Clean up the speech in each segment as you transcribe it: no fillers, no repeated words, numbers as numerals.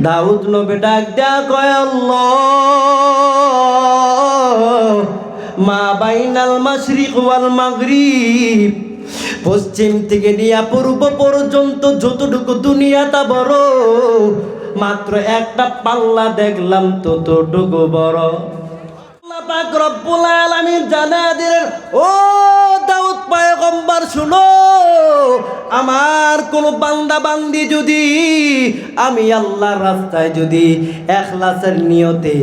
দাউদ নবী ডাক দেয়া কয় আল্লাহ মা বাইনাল মাশরিক ওয়াল মাগরিব, পশ্চিম থেকে নিয়ে পূর্ব পর্যন্ত যতটুকু দুনিয়াটা বড়, মাত্র একটা পাল্লা দেখলাম ততটুকু বড়। আল্লাহ পাক রব্বুল আলামিন জানায়া দিলেন, ও দাউদ পয়গম্বর শুনো, আমার কোন বান্দা বান্দি যদি আমি আল্লাহর রাস্তায় যদি ইখলাসের নিয়তে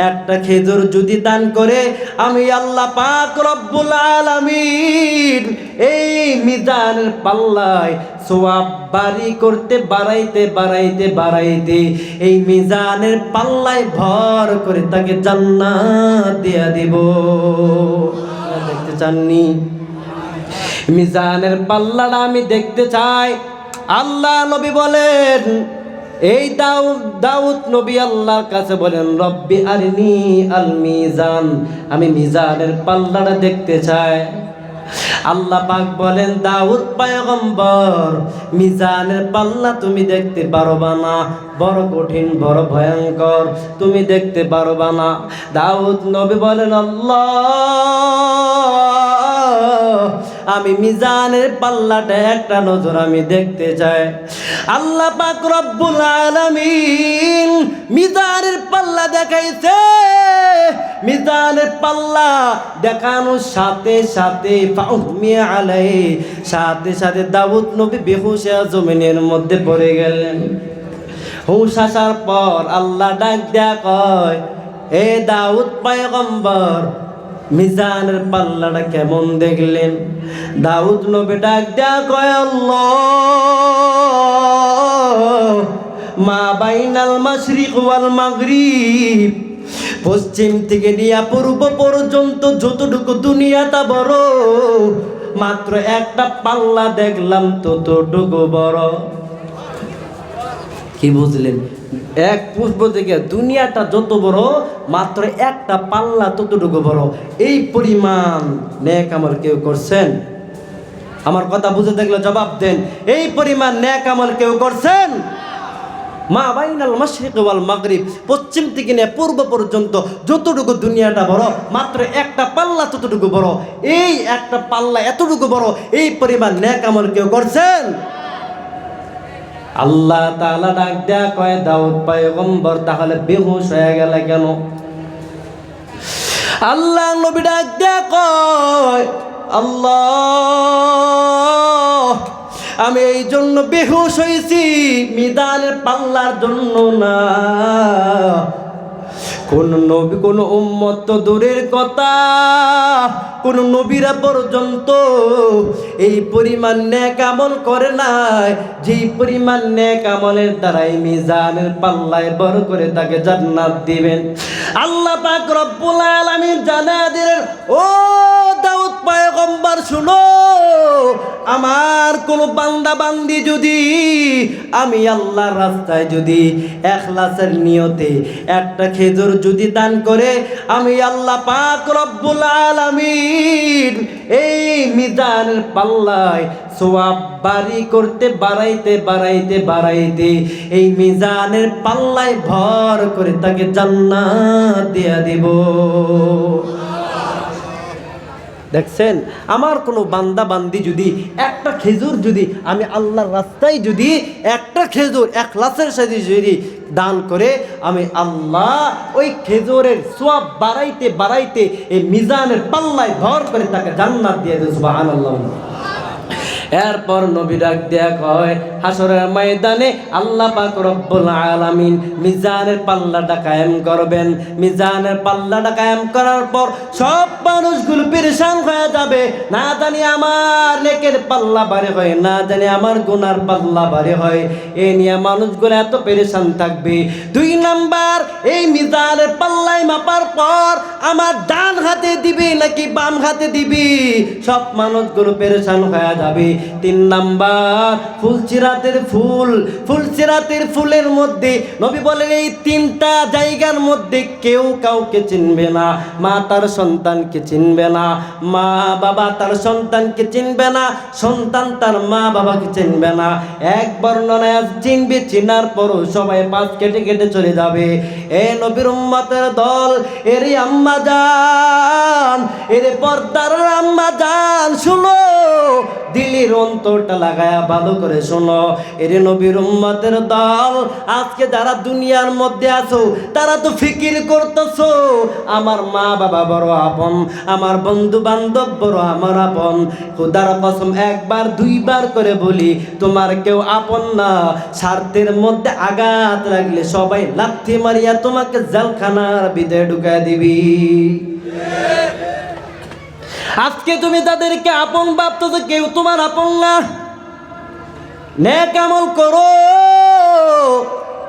একটা খেজুর যদি দান করে, আমি আল্লাহ পাক রব্বুল আলামিন এই মিজানের পাল্লায় সওয়াব বাড়ি করতে বাড়াইতে বাড়াইতে বাড়াইতে এই মিজানের পাল্লায় ভর করে তাকে জান্নাত দিয়া দেব। দেখতে চাননি? মিজানের পাল্লাটা আমি দেখতে চাই। আল্লাহ নবী বলেন, এই দাউদ নবী আল্লাহর কাছে বলেন, রব্বি আরিনি আল মিজান, আমি মিজানের পাল্লাটা দেখতে চাই। আল্লাহ পাক বলেন, দাউদ পয়গম্বর মিজানের পাল্লা তুমি দেখতে পারবা না, বড় কঠিন বড় ভয়ঙ্কর, তুমি দেখতে পারবা না। দাউদ নবী বলেন, আল্লাহ আমি মিজানের পাল্লাটা একটা নজর আমি দেখতে চাই। আল্লাহ পাক রব্বুল আলামিন মিজানের পাল্লা দেখাইছে। মিজানের পাল্লা দেখানোর সাথে সাথে ফাউমিয়া আলাইহি, সাথে সাথে দাউদ নবী বেহুশ হয়ে জমিনের মধ্যে পড়ে গেলেন। হুঁশ আসার পর আল্লাহ ডাক দেয়া কয়, এ দাউদ পয়গম্বর মিজানের পাল্লাটা কেমন দেখলেন? দাউদ নবী ডাক দেয়া কয়, আল্লাহ মা বাইনাল মাশরিক ওয়াল মাগরিব, পশ্চিম থেকে নিয়ে পূর্ব পর্যন্ত যতটুকু দুনিয়াটা বড়, মাত্র একটা পাল্লা দেখলাম ততটুকু বড়। কি বুঝলেন? এক পূর্ব থেকে দুনিয়াটা যত বড়, মাত্র একটা পাল্লা ততটুকু বড়। এই পরিমাণ নেক আমল কেউ করছেন? আমার কথা বুঝে দেখলে জবাব দেন। এই পরিমাণ নেক আমল কেউ করছেন? মা বাইনাল মাশরিক ওয়াল মাগরিব, পশ্চিম থেকে নিয়ে পূর্ব পর্যন্ত যতটুকু দুনিয়াটা বড়, মাত্র একটা পাল্লা ততটুকু বড়। এই একটা পাল্লা এতটুকু বড়, এই পরিমাণ নেক আমল কেউ করছেন? আল্লাহ তাআলা ডাক দেয়া কয়, দাউদ পয়গম্বর তাহলে বেহুশ হয়ে গেল কেন? আল্লাহ নবী ডাক দেয়া কয়, আল্লাহ আমি এই জন্য বেহুশ হয়েছি, মিজানের পাল্লার জন্য না। কোন নবী কোন উম্মত তো দূরের কথা, কোন নবীরা পর্যন্ত এই পরিমাণ নেক আমল করে নাই, যেই পরিমাণ নেক আমলের দ্বারাই মিজানের পাল্লায় বড় করে তাকে জান্নাত দিবেন। আল্লাহ পাক রব্বুল আলামিন জানায়া দিলেন, ও দাউদ পয়গম্বর শুনো, আমার কোন বান্দা বান্দি যদি আমি আল্লাহর রাস্তায় যদি ইখলাসের নিয়তে একটা খেজুর যদি দান করে, আমি আল্লাহ পাক রব্বুল আলামিন এই মিজানের পাল্লায় সওয়াব বাড়ি করতে বাড়াইতে বাড়াইতে বাড়াইতে এই মিজানের পাল্লায় ভর করে তাকে জান্নাত দিয়া দেব। দেখছেন, আমার কোনো বান্দা বান্দি যদি একটা খেজুর যদি আমি আল্লাহর রাস্তায় যদি একটা খেজুর ইখলাসের সাথে যদি দান করে, আমি আল্লাহ ওই খেজুরের সওয়াব বাড়াইতে বাড়াইতে এই মিজানের পাল্লায় ভর করে তাকে জান্নাত দিয়ে দেব। সুবহানাল্লাহ। এরপর নবী ডাক দেয়া কয়, হাসরের ময়দানে আল্লাহ পাক রব্বুল আলামিন মিজানের পাল্লাটা কায়েম করবেন। মিজানের পাল্লাটা কায়েম করার পর সব মানুষগুলো পেরেশান হয়ে যাবে, না জানি আমার নেকের পাল্লা ভারী হয়, না জানি আমার গুনার পাল্লা ভারী হয়। এই নিয়ে মানুষগুলো এত পেরেশান থাকবে। 2 নাম্বার, এই মিজানের পাল্লায় মাপার পর আমার ডান হাতে দিবি নাকি বাম হাতে দিবি, সব মানুষগুলো পেরেশান হয়ে যাবে। 3 নাম্বার, ফুলচিরা ফুলসিরাতের ফুল, ফুলসিরাতের ফুলের মধ্যে নবী বলেন এই তিনটা জায়গার মধ্যে কেউ কাউকে চিনবে না। মা তার সন্তানকে চিনবে না, মা বাবা তার সন্তানকে চিনবে না, সন্তান তার মা বাবাকে চিনবে না। এক বর্ণনায় চিনবে, চিনার পরও সবাই পাশ কেটে কেটে চলে যাবে। এ নবীর উম্মতের দল, এরে আম্মা জান, এরে পর্দার আম্মা জান, শুনো, দিলের অন্তরটা লাগায়া ভালো করে শোনো। এরে নবীর উম্মতের দল, আজকে যারা দুনিয়ার মধ্যে আছো তারা তো ফিকির করতেছো আমার মা বাবা বড় আপন, আমার বন্ধু বান্ধব বড় আমার আপন। খোদার কসম একবার দুইবার করে বলি, তোমার কেউ আপন না। স্বার্থের মধ্যে আঘাত লাগলে সবাই লাথি মারিয়া তোমাকে জেলখানার ভিতরে ঢুকায় দিবি। আজকে তুমি তাদেরকে আপন ভাবতেছো, কেউ তোমার আপন না। নেক আমল করো,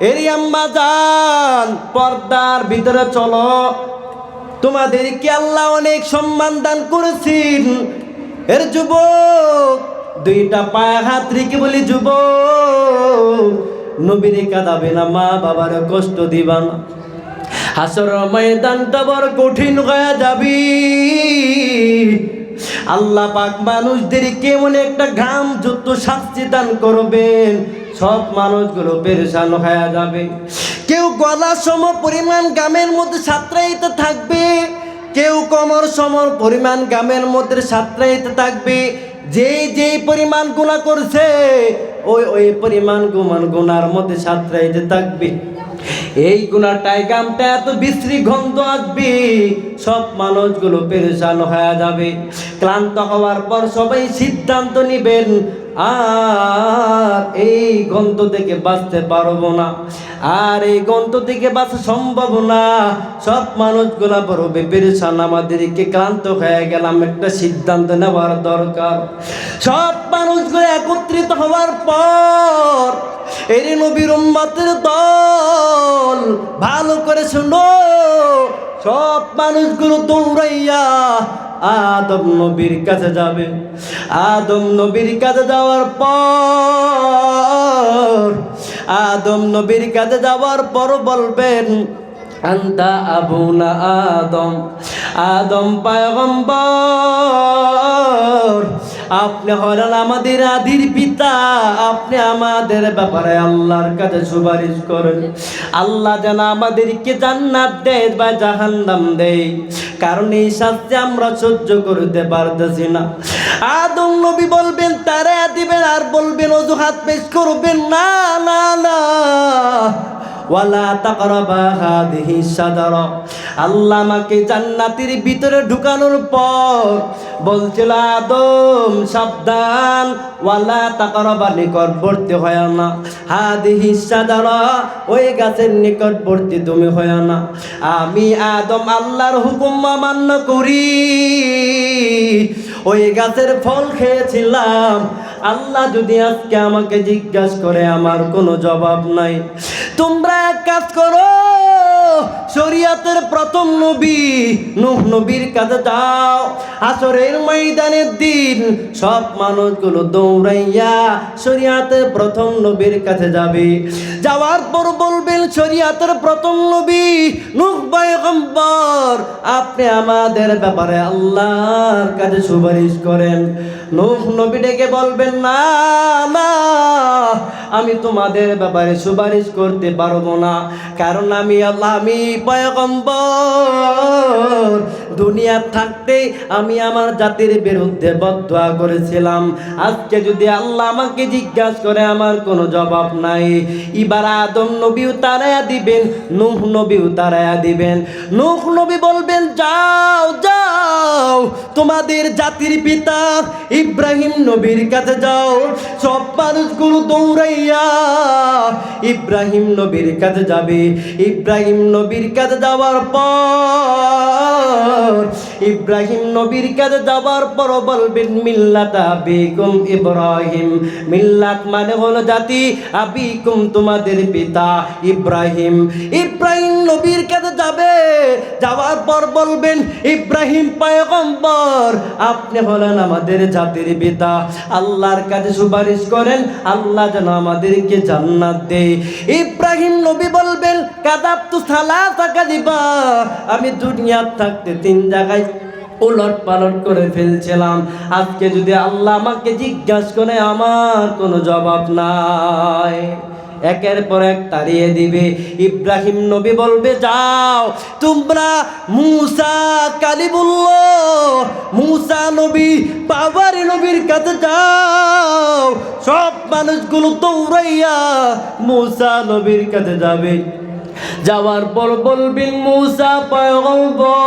এরি আম্মা জান, পর্দার ভিতরে চলো। তোমাদেরকে আল্লাহ অনেক সম্মান দান করেছেন। এর যুবক, দুইটা পায়ে হাত রেখে বলি, যুবক, নবীরে কাঁদাবে না, মা বাবার কষ্ট দিবা না। হাসর ময়দানটা বড় কঠিন হয়ে যাবি। আল্লাহ পাক মানুষদের কেমন একটা ঘাম যুক্ত শাস্তি দান করবেন, সব মানুষগুলো পেরেশান হয়ে যাবে। কেউ গলা সম পরিমাণ গামের মধ্যে সাঁতরাইতে থাকবে, কেউ কমর সম পরিমাণ গামের মধ্যে সাঁতরাইতে থাকবে। যেই পরিমাণ গুনাহ করছে ওই পরিমাণ গুনার মধ্যে সাঁতরাইতে থাকবে। এই গুনাহটাই গামটা এত বিশ্রী গন্ধ আসবে, সব মানুষগুলো পেরেশান হয়ে যাবে। ক্লান্ত হওয়ার পর সবাই সিদ্ধান্ত নেবেন, আর এই গন্ধ থেকে বাঁচতে পারবো না, আর এই গন্ধ থেকে বাঁচা সম্ভব না। সব মানুষগুলা বড় পেরেশান, আমাদেরকে ক্লান্ত হয়ে গেলাম, একটা সিদ্ধান্ত নেওয়ার দরকার। সব মানুষগুলো একত্রিত হওয়ার পর এর নবীর উম্মতের দল, ভালো করে শুনো, সব মানুষগুলো দৌড়াইয়া আদম নবীর কাছে যাবে। আদম নবীর কাছে যাওয়ার পর, আদম নবীর কাছে যাওয়ার পর বলবেন, আনতা আবুনা আদম, আদম পয়গম্বর, আপনি হলেন আমাদের আদির পিতা, আপনি আমাদের ব্যাপারে আল্লাহর কাছে সুপারিশ করেন। আল্লাহ যেন আমাদেরকে জান্নাত দেয় বা জাহান্নাম দেয়, কারণ এই শাস্তি আমরা সহ্য করতে পারতেছি না। আদম নবী বলবেন, তারা দিবেন, আর বলবেন, অজুহাত পেশ করবেন, না না না, ওয়ালা তাকরাবা হাদিহি শাজারা। আল্লাহ আমাকে জান্নাতের ভিতরে ঢুকানোর পর বলছিল, আদম সাবধান, ওয়ালা তাকরাবা, নিকটবর্তী হয় না, হাদিহি শাজারা, ওই গাছের নিকটবর্তী তুমি হয় না। আমি আদম আল্লাহর হুকুম অমান্য করি, ওই গাছের ফল খেয়েছিলাম। আল্লাহ যদি আজকে আমাকে জিজ্ঞাসা করে, আমার কোনো জবাব নাই। তোমরা এক কাজ করো, শরীয়তের প্রথম নবী নূহ নবীর কাছে যাও। আসরের ময়দানের দিন সব মানুষগুলো দৌড়াইয়া শরীয়তের প্রথম নবীর কাছে যাবে। যাওয়ার পর বলবেন, শরীয়তের প্রথম নবী নূহ পয়গম্বর, আপনি আমাদের ব্যাপারে আল্লাহর কাছে সুপারিশ করেন। নূহ নবী ডেকে বলবেন, না না, আমি তোমাদের ব্যাপারে সুপারিশ করতে পারবো না, কারণ আমি আল্লাহ, আমি পয়গম্বর। দুনিয়া থাকতে আমি আমার জাতির বিরুদ্ধে বদদুয়া করেছিলাম। আজকে যদি আল্লাহ আমাকে জিজ্ঞাসা করে, আমার কোনো জবাব নাই। এবার আদম নবীও তারায়া দিবেন, নূহ নবীও তারায়া দিবেন। নূহ নবী বলবেন, যাও যাও, তোমাদের জাতির পিতা ইব্রাহিম নবীর কাছে যাও। সব মানুষগুলো দৌড়াইয়া ইব্রাহিম নবীর কাছে যাবে। ইব্রাহিম নবীর কাছে যাওয়ার পর ইব্রাহিম নবীর কাছে যাবার পর বলবেন মিল্লাতা আবিকুম ইব্রাহিম। মিল্লাত মানে হলো জাতি, আবিকুম তোমাদের পিতা ইব্রাহিম। ইব্রাহিম নবীর কাছে যাবে, যাওয়ার পর বলবেন ইব্রাহিম পয়গম্বর আপনি হলেন আমাদের জাতির পিতা, আল্লাহর কাছে সুপারিশ করেন আল্লাহ যেন আমাদেরকে জান্নাত দেয়। ইব্রাহিম নবী বলবেন কাযাবতু সালাসা কাযিবা, আমি দুনিয়ার থাকতে 3 জায়গায় উলট পালট করে ফেলছিলাম, আজকে যদি আল্লাহ আমাকে জিজ্ঞাসা করে আমার কোনো জবাব নাই। একের পর এক তাড়িয়ে দিবে। ইব্রাহিম নবী বলবে যাও তোমরা মুসা কালিমুল্লাহ, মুসা নবী পাওয়ারি নবীর কাছে যাও। সব মানুষগুলো দৌড়াইয়া মুসা নবীর কাছে যাবে। যাওয়ার পর বলবেন মুসা পয়গম্বর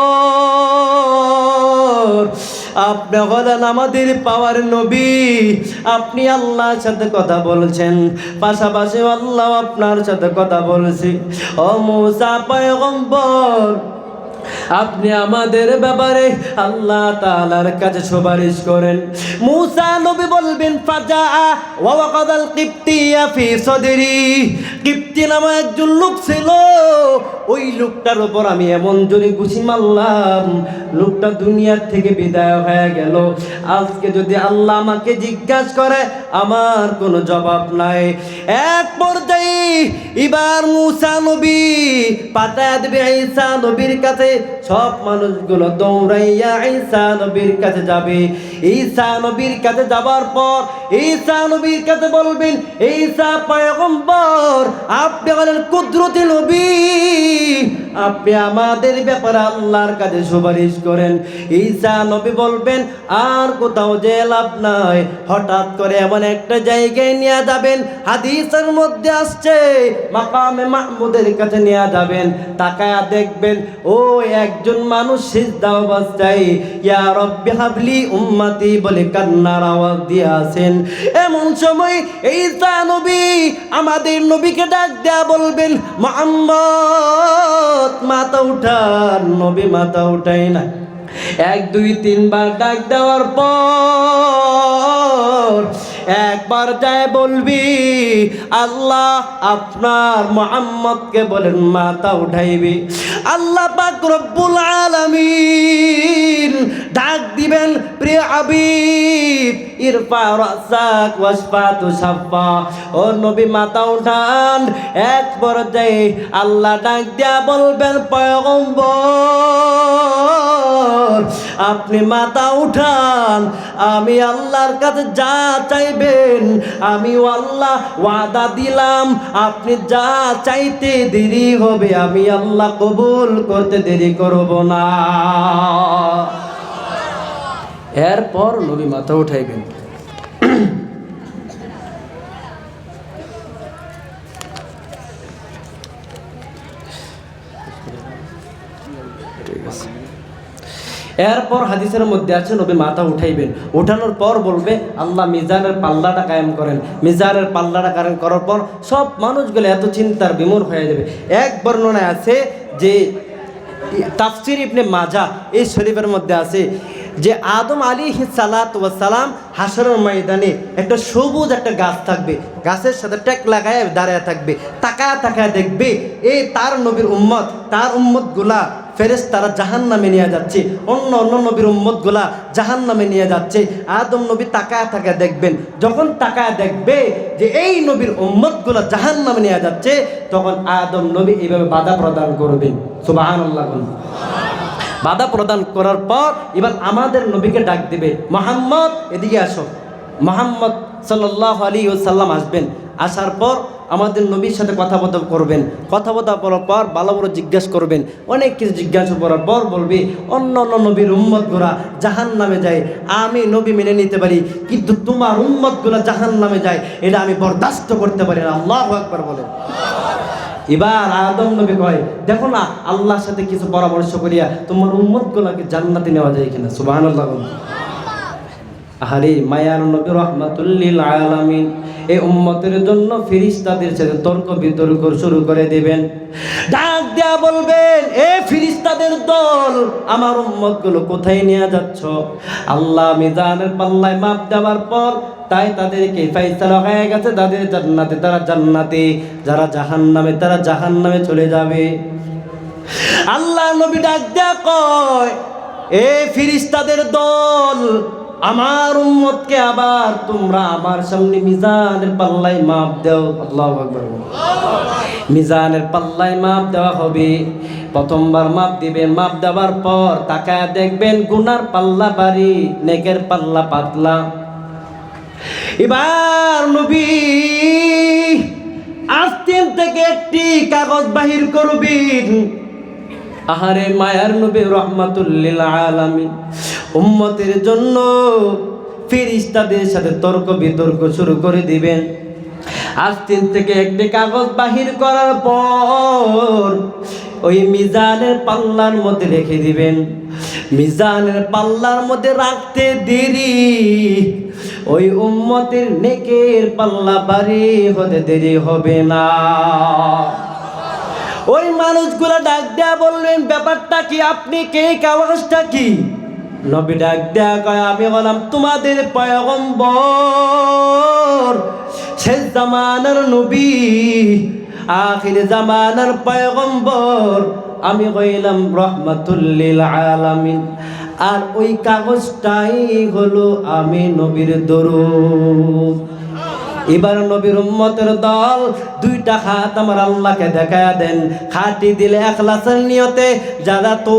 আপনি হলেন আমাদের পাওয়ার নবী, আপনি আল্লাহর সাথে কথা বলছেন, পাশাপাশি আল্লাহ আপনার সাথে কথা বলছি। ও মুসা পয়গম্বর আপনি আমাদের ব্যাপারে আল্লাহ তাআলার কাছে সুপারিশ করেন। মুসা নবী বলবেন ফাজা ওয়া ওয়াকাদাল কিবতিয়া ফি সদরি, কিবতি নামে একজন লোক ছিল, ওই লোকটার উপর আমি এমন জোরে ঘুষি মারলাম লোকটা দুনিয়ার থেকে বিদায় হয়ে গেল। আজকে যদি আল্লাহ আমাকে জিজ্ঞাসা করে আমার কোনো জবাব নাই। এক পর্যায়ে এবার মুসা নবী পাঠায় দেবে ঈসা নবীর কাছে। সব মানুষগুলো দৌড়াইয়া ঈসা নবীর কাছে যাবে। ঈসা নবীর কাছে যাবার পর ঈসা নবীর কাছে বলবেন ঈসা পয়গম্বর আপনি হলেন কুদরতি নবী, আপনি আমাদের ব্যাপারে আল্লাহর কাছে সুপারিশ করেন। ঈসা নবী বলবেন আর কোথাও যে লাভ নাই, হঠাৎ করে এমন একটা জায়গায় নিয়ে যাবেন, হাদিসের মধ্যে আসছে মাকামে মাহমুদের কাছে নিয়ে যাবেন। তাকায়া দেখবেন ও একজন মানুষ সিজদা অবস্থায় ইয়া রব্বি হাবলি উম্মতি বলে কান্নার আওয়াজ দিয়ে আছেন। এমন সময় ঈসা নবী আমাদের নবীকে ডাক দেয়া বলবেন মুহাম্মদ মাথা উঠান। নবী মাথা উঠাই না। 1 2 3 বার ডাক দেওয়ার পর একবার যায় বলবি আল্লাহ আপনার মুহাম্মদকে বলেন মাথা উঠাইবি। আল্লাহ পাক রব্বুল আলামিন ডাক দিবেন প্রিয় হাবিব ইরফা রাসাক ওয়াশফা তুশাফা, ও নবী মাথা উঠান। এক পর্যায়ে আল্লাহ ডাক দিয়া বলবেন পয়গম্বর আপনি মাথা উঠান, আমি আল্লাহর কাছে যা চাইবেন আমি আল্লাহ ওয়াদা দিলাম আপনি যা চাইতে দেরি হবে আমি আল্লাহ কবুল করতে দেরি করব না। এরপর নবী মাথা উঠাইবেন। এরপর হাদিসের মধ্যে আছে নবী মাথা উঠাইবেন, উঠানোর পর বলবে আল্লাহ মিজানের পাল্লাটা কায়েম করেন। মিজানের পাল্লাটা কায়েম করার পর সব মানুষগুলো এত চিন্তার বিমূঢ় হয়ে যাবে। এক বর্ণনায় আছে যে তাফসির ইবনে মাজাহ এই শরীফের মধ্যে আছে যে আদম আলাইহিস সালাতু ওয়াস সালাম হাশরের ময়দানে একটা সবুজ একটা গাছ থাকবে, গাছের সাথে টেক লাগায় দাঁড়ায় থাকবে, তাকায় তাকায় দেখবে এই তার নবীর উম্মত, তার উম্মতগুলা ফেরেশতারা জাহান্নামে নিয়ে যাচ্ছে, অন্য অন্য নবীর উম্মতগুলা জাহান্নামে নিয়ে যাচ্ছে। আদম নবী তাকায় তাকায় দেখবেন, যখন তাকায় দেখবে যে এই নবীর উম্মতগুলা জাহান্নামে নিয়ে যাচ্ছে তখন আদম নবী এইভাবে বাধা প্রদান করবেন। সুবহানাল্লাহ। বাধা প্রদান করার পর এবার আমাদের নবীকে ডাক দিবে মুহাম্মদ এদিকে আসো। মুহাম্মদ সাল্লাল্লাহু আলাইহি ওয়াসাল্লাম আসবেন। আসার পর আমাদের নবীর সাথে কথাবার্তা করবেন। কথাবার্তা বলার পর ভালো বড় জিজ্ঞাসা করবেন, অনেক কিছু জিজ্ঞাসা করার পর বলবে অন্য অন্য নবীর উম্মতগুলা জাহান্নামে যায় আমি নবী মেনে নিতে পারি, কিন্তু তোমার উম্মতগুলা জাহান্নামে যায় এটা আমি বরদাস্ত করতে পারি না। আল্লাহু আকবার বলেন। এবার আদম নবী কয় দেখো না আল্লাহর সাথে কিছু পরামর্শ করিয়া তোমার উম্মতগুলোকে জান্নাতে নেওয়া যায় কিনা। সুবহানাল্লাহ। আহারে মায়ার নবী রাহমাতুল লিল আলামিন এই উম্মতের জন্য ফেরেশতাদের সাথে তর্ক বিতর্ক শুরু করে দিবেন। ডাক দেয়া বলবেন, এ ফেরেশতাদের দল, আমার উম্মতগুলো কোথায় নিয়ে যাচ্ছ? আল্লাহ মিজানের পাল্লায় মাপ দেওয়ার পর তাই তাদেরকে ফয়সালা হয়ে গেছে, তাদের জান্নাতে তারা জান্নাতে, যারা জাহান্নামে তারা জাহান্নামে চলে যাবে। আল্লাহ নবী ডাক দেয়া কয়, এ ফেরেশতাদের দল, আমার উম্মতকে আবার তোমরা আমার সামনে মিজানের পাল্লায় মাপ দাও। আল্লাহু আকবার। মিজানের পাল্লায় মাপ দেওয়া হবে। প্রথমবার মাপ দিবেন, মাপ দেওয়ার পর তাকায় দেখবেন গুনার পাল্লা ভারী, নেকের পাল্লা পাতলা। এবার নবী আস্তিন থেকে একটি কাগজ বাহির করবেন। আহারে মায়ার নবী রাহমাতুল লিল আলামিন উম্মতের জন্য ফেরেশতাদের সাথে তর্ক বিতর্ক শুরু করে দিবেন। আস্তিন থেকে একটি কাগজ বাহির করার পর ওই মিজানের পাল্লার মধ্যে রেখে দিবেন। মিজানের পাল্লার মধ্যে রাখতে দেরি, ওই উম্মতের নেকের পাল্লা ভারী হতে দেরি হবে না। ওই মানুষগুলো ডাক দেয়া বললেন, ব্যাপারটা কি? আপনি কে? কাগজটা কি? নবী ডাক দেয়া কয়, আমি বললাম তোমাদের পয়গম্বর, শেষ জামানার নবী, আখির জামানার পয়গম্বর, আমি কইলাম রাহমাতুল লিল আলামিন। আর ওই কাগজটাই হলো আমি নবীর দরুদ। এবার নবীর উম্মতের দল দুইটা হাত আমার আল্লাহকে দেখায়া দেন, খাটি দিলে ইখলাসের নিয়তে, যারা তো